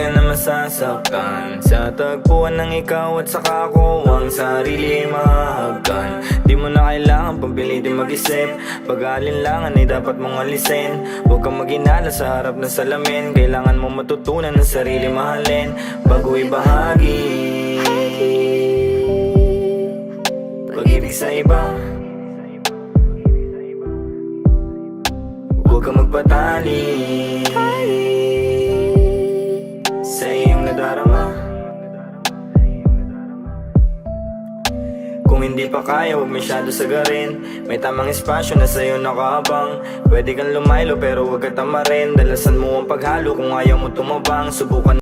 ka na masasaktan sa tagpuan ng ikaw at saka ko ang sarili mahagkan. Di mo na kailangan pagpilitin mag-isip, pag-aalinlangan ay dapat mong alisin. Huwag kang maghinala sa harap ng salamin, kailangan mo matutunan ng sarili mahalin bago ibahagi pag-ibig sa iba. Huwag kang magpatali sa iyong nadarama. Kung hindi pa kaya, huwag masyado sagarin. May tamang espasyo na sa'yo nakaabang. Pwede kang lumaylo pero huwag ka tamarin. Dalasan mo ang paghalo kung ayaw mo tumabang. Subukan